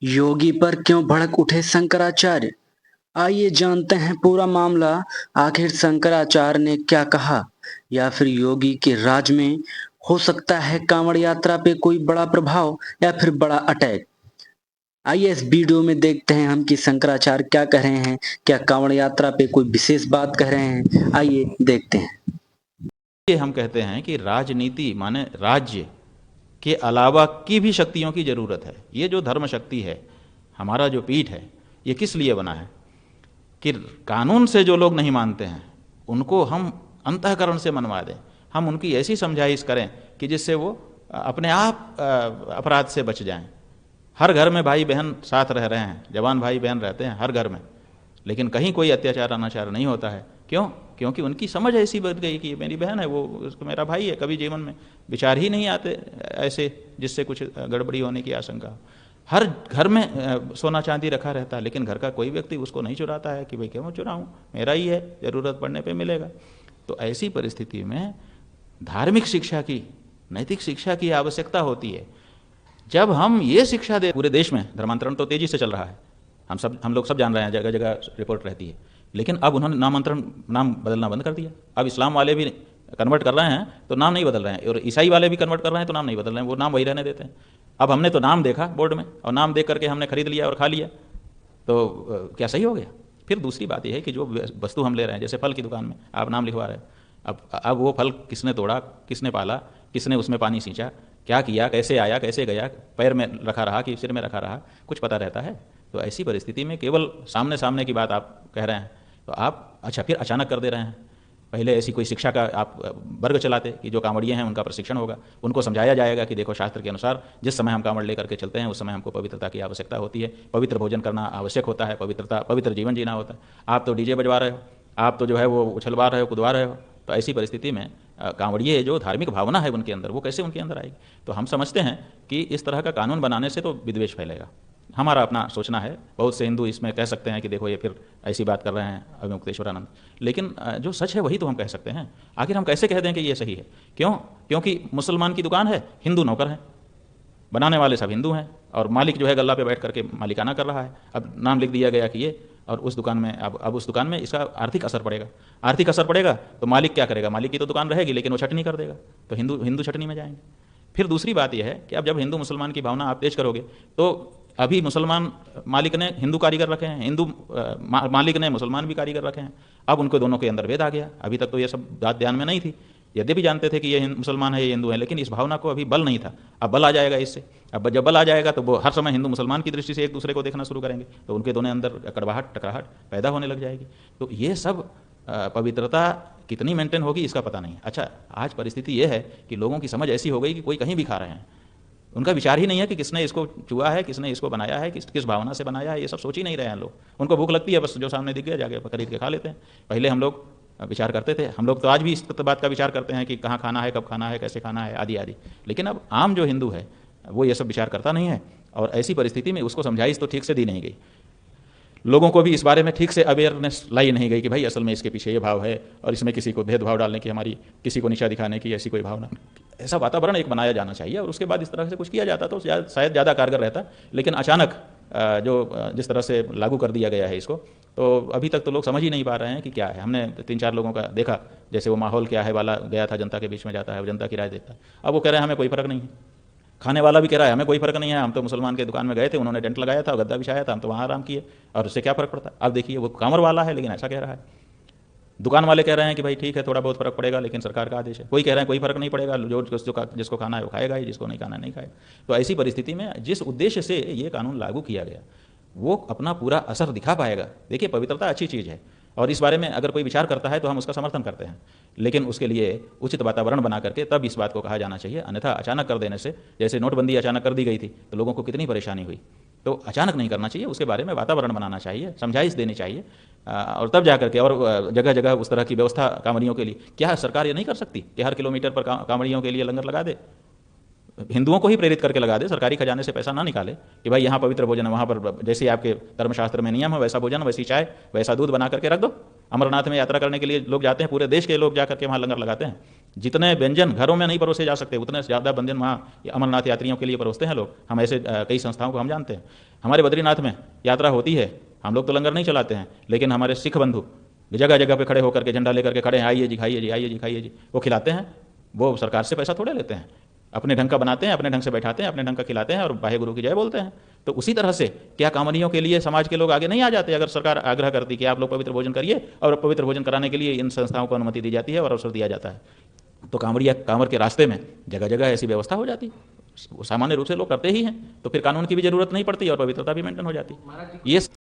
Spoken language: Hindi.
योगी पर क्यों भड़क उठे शंकराचार्य? आइए जानते हैं पूरा मामला। आखिर शंकराचार्य ने क्या कहा, या फिर योगी के राज में हो सकता है कांवड़ यात्रा पे कोई बड़ा प्रभाव या फिर बड़ा अटैक। आइए इस वीडियो में देखते हैं हम कि शंकराचार्य क्या कह रहे हैं। क्या कांवड़ यात्रा पे कोई विशेष बात कह रहे हैं? आइए देखते हैं। ये हम कहते हैं कि राजनीति माने राज्य के अलावा की भी शक्तियों की जरूरत है। ये जो धर्म शक्ति है, हमारा जो पीठ है, ये किस लिए बना है कि कानून से जो लोग नहीं मानते हैं उनको हम अंतःकरण से मनवा दें। हम उनकी ऐसी समझाइश करें कि जिससे वो अपने आप अपराध से बच जाएं। हर घर में भाई बहन साथ रह रहे हैं, जवान भाई बहन रहते हैं हर घर में, लेकिन कहीं कोई अत्याचार अनाचार नहीं होता है। क्यों? क्योंकि उनकी समझ ऐसी बन गई कि ये मेरी बहन है, वो उसको मेरा भाई है। कभी जीवन में विचार ही नहीं आते ऐसे जिससे कुछ गड़बड़ी होने की आशंका। हर घर में सोना चांदी रखा रहता है, लेकिन घर का कोई व्यक्ति उसको नहीं चुराता है कि भाई क्यों चुराऊं, मेरा ही है, ज़रूरत पड़ने पे मिलेगा। तो ऐसी परिस्थिति में धार्मिक शिक्षा की, नैतिक शिक्षा की आवश्यकता होती है। जब हम ये शिक्षा दे, पूरे देश में धर्मांतरण तो तेजी से चल रहा है, हम लोग सब जान रहे हैं, जगह जगह रिपोर्ट रहती है। लेकिन अब उन्होंने नाम बदलना बंद कर दिया। अब इस्लाम वाले भी कन्वर्ट कर रहे हैं तो नाम नहीं बदल रहे हैं, और ईसाई वाले भी कन्वर्ट कर रहे हैं तो नाम नहीं बदल रहे हैं, वो नाम वही रहने देते हैं। अब हमने तो नाम देखा बोर्ड में और नाम देख करके हमने खरीद लिया और खा लिया, तो क्या सही हो गया? फिर दूसरी बात यह है कि जो वस्तु हम ले रहे हैं, जैसे फल की दुकान में आप नाम लिखवा रहे हैं, अब वो फल किसने तोड़ा, किसने पाला, किसने उसमें पानी सींचा, क्या किया, कैसे आया, कैसे गया, पैर में रखा रहा कि सिर में रखा रहा, कुछ पता रहता है? तो ऐसी परिस्थिति में केवल सामने सामने की बात आप कह रहे हैं तो आप अच्छा फिर अचानक कर दे रहे हैं। पहले ऐसी कोई शिक्षा का आप वर्ग चलाते कि जो कांवड़िए हैं उनका प्रशिक्षण होगा, उनको समझाया जाएगा कि देखो शास्त्र के अनुसार जिस समय हम कांवड़ लेकर के चलते हैं उस समय हमको पवित्रता की आवश्यकता होती है, पवित्र भोजन करना आवश्यक होता है, पवित्र जीवन जीना होता है। आप तो डीजे बजवा रहे हो, आप तो जो है वो उछलवा रहे हो, कूदवा रहे हो। तो ऐसी परिस्थिति में कांवड़िए जो धार्मिक भावना है उनके अंदर, वो कैसे उनके अंदर आएगी? तो हम समझते हैं कि इस तरह का कानून बनाने से तो विद्वेष फैलेगा। हमारा अपना सोचना है, बहुत से हिंदू इसमें कह सकते हैं कि देखो ये फिर ऐसी बात कर रहे हैं अभिमुक्तेश्वरानंद, लेकिन जो सच है वही तो हम कह सकते हैं। आखिर हम कैसे कह दें कि ये सही है? क्यों? क्योंकि मुसलमान की दुकान है, हिंदू नौकर हैं, बनाने वाले सब हिंदू हैं, और मालिक जो है गल्ला पे बैठ करके मालिकाना कर रहा है। अब नाम लिख दिया गया कि ये, और उस दुकान में अब उस दुकान में इसका आर्थिक असर पड़ेगा। आर्थिक असर पड़ेगा तो मालिक क्या करेगा? मालिक की तो दुकान रहेगी लेकिन वो छटनी कर देगा, तो हिंदू हिंदू छटनी में जाएंगे। फिर दूसरी बात यह है कि अब जब हिंदू मुसलमान की भावना आप तेज करोगे तो अभी मुसलमान मालिक ने हिंदू कारीगर रखे हैं, हिंदू मालिक ने मुसलमान भी कारीगर रखे हैं। अब उनको दोनों के अंदर भेद आ गया। अभी तक तो ये सब बात ध्यान में नहीं थी, यद्यपि जानते थे कि ये मुसलमान है, ये हिंदू है, लेकिन इस भावना को अभी बल नहीं था। अब बल आ जाएगा इससे। अब जब बल आ जाएगा तो वो हर समय हिंदू मुसलमान की दृष्टि से एक दूसरे को देखना शुरू करेंगे, तो उनके दोनों अंदर कड़वाहट टकराहट पैदा होने लग जाएगी। तो ये सब पवित्रता कितनी मेंटेन होगी इसका पता नहीं। अच्छा, आज परिस्थिति ये है कि लोगों की समझ ऐसी हो गई कि कोई कहीं भी खा रहे हैं, उनका विचार ही नहीं है कि किसने इसको चुआ है, किसने इसको बनाया है, किस भावना से बनाया है, ये सब सोच ही नहीं रहे हैं लोग। उनको भूख लगती है, बस जो सामने दिख गया जाके खरीद के खा लेते हैं। पहले हम लोग विचार करते थे, हम लोग तो आज भी इस बात का विचार करते हैं कि कहाँ खाना है, कब खाना है, कैसे खाना है, आदि आदि। लेकिन अब आम जो हिंदू है वो ये सब विचार करता नहीं है, और ऐसी परिस्थिति में उसको समझाइश तो ठीक से दी नहीं गई। लोगों को भी इस बारे में ठीक से अवेयरनेस लाई नहीं गई कि भाई असल में इसके पीछे ये भाव है, और इसमें किसी को भेदभाव डालने की, हमारी किसी को नीचा दिखाने की ऐसी कोई भावना। ऐसा वातावरण एक बनाया जाना चाहिए, और उसके बाद इस तरह से कुछ किया जाता तो शायद ज़्यादा कारगर रहता। लेकिन अचानक जिस तरह से लागू कर दिया गया है इसको, तो अभी तक तो लोग समझ ही नहीं पा रहे हैं कि क्या है। हमने 3-4 लोगों का देखा, जैसे वो माहौल क्या है वाला गया था, जनता के बीच में जाता है, वो जनता की राय देता है। अब वो कह रहे हैं हमें कोई फ़र्क नहीं है, खाने वाला भी कह रहा है हमें कोई फ़र्क नहीं है, हम तो मुसलमान के दुकान में गए थे, उन्होंने टेंट लगाया था, गद्दा बिछाया था, हम तो वहाँ आराम किए, और उससे क्या फ़र्क पड़ता। अब देखिए वो कांवर वाला है लेकिन ऐसा कह रहा है। दुकान वाले कह रहे हैं कि भाई ठीक है थोड़ा बहुत फ़र्क पड़ेगा, लेकिन सरकार का आदेश है। कोई कह रहे हैं कोई फ़र्क नहीं पड़ेगा, जिसको खाना है वो खाएगा ही, जिसको नहीं खाना नहीं खाएगा। तो ऐसी परिस्थिति में जिस उद्देश्य से ये कानून लागू किया गया वो अपना पूरा असर दिखा पाएगा। देखिए, पवित्रता अच्छी चीज़ है, और इस बारे में अगर कोई विचार करता है तो हम उसका समर्थन करते हैं, लेकिन उसके लिए उचित वातावरण बना करके तब इस बात को कहा जाना चाहिए। अन्यथा अचानक कर देने से, जैसे नोटबंदी अचानक कर दी गई थी तो लोगों को कितनी परेशानी हुई, तो अचानक नहीं करना चाहिए, उसके बारे में वातावरण बनाना चाहिए, समझाइश देनी चाहिए, और तब जा करके। और जगह जगह उस तरह की व्यवस्था कांवड़ियों के लिए, क्या सरकार ये नहीं कर सकती कि हर किलोमीटर पर कांवड़ियों के लिए लंगर लगा दे, हिंदुओं को ही प्रेरित करके लगा दे, सरकारी खजाने से पैसा ना निकाले कि भाई यहाँ पवित्र भोजन है, वहाँ पर जैसे आपके धर्मशास्त्र में नियम है वैसा भोजन, वैसी चाय, वैसा दूध बना करके रख दो। अमरनाथ में यात्रा करने के लिए लोग जाते हैं, पूरे देश के लोग जा करके वहाँ लंगर लगाते हैं, जितने व्यंजन घरों में नहीं परोसे जा सकते उतने ज़्यादा व्यंजन वहाँ अमरनाथ यात्रियों के लिए परोसते हैं लोग। हम ऐसे कई संस्थाओं को हम जानते हैं। हमारे बद्रीनाथ में यात्रा होती है, हम लोग तो लंगर नहीं चलाते हैं, लेकिन हमारे सिख बंधु जगह जगह पे खड़े होकर के झंडा लेकर के खड़े हैं, आइए जी खाइए जी, आइए जी खाइए जी, वो खिलाते हैं। वो सरकार से पैसा थोड़े लेते हैं, अपने ढंग का बनाते हैं, अपने ढंग से बैठाते हैं, अपने ढंग का खिलाते हैं और वाहे गुरु की जय बोलते हैं। तो उसी तरह से क्या कामनियों के लिए समाज के लोग आगे नहीं आ जाते? अगर सरकार आग्रह करती कि आप लोग पवित्र भोजन करिए, और पवित्र भोजन कराने के लिए इन संस्थाओं को अनुमति दी जाती है और अवसर दिया जाता है, तो कांवड़ के रास्ते में जगह जगह ऐसी व्यवस्था हो जाती, सामान्य रूप से लोग करते ही हैं, तो फिर कानून की भी जरूरत नहीं पड़ती और पवित्रता भी मेंटेन हो जाती। ये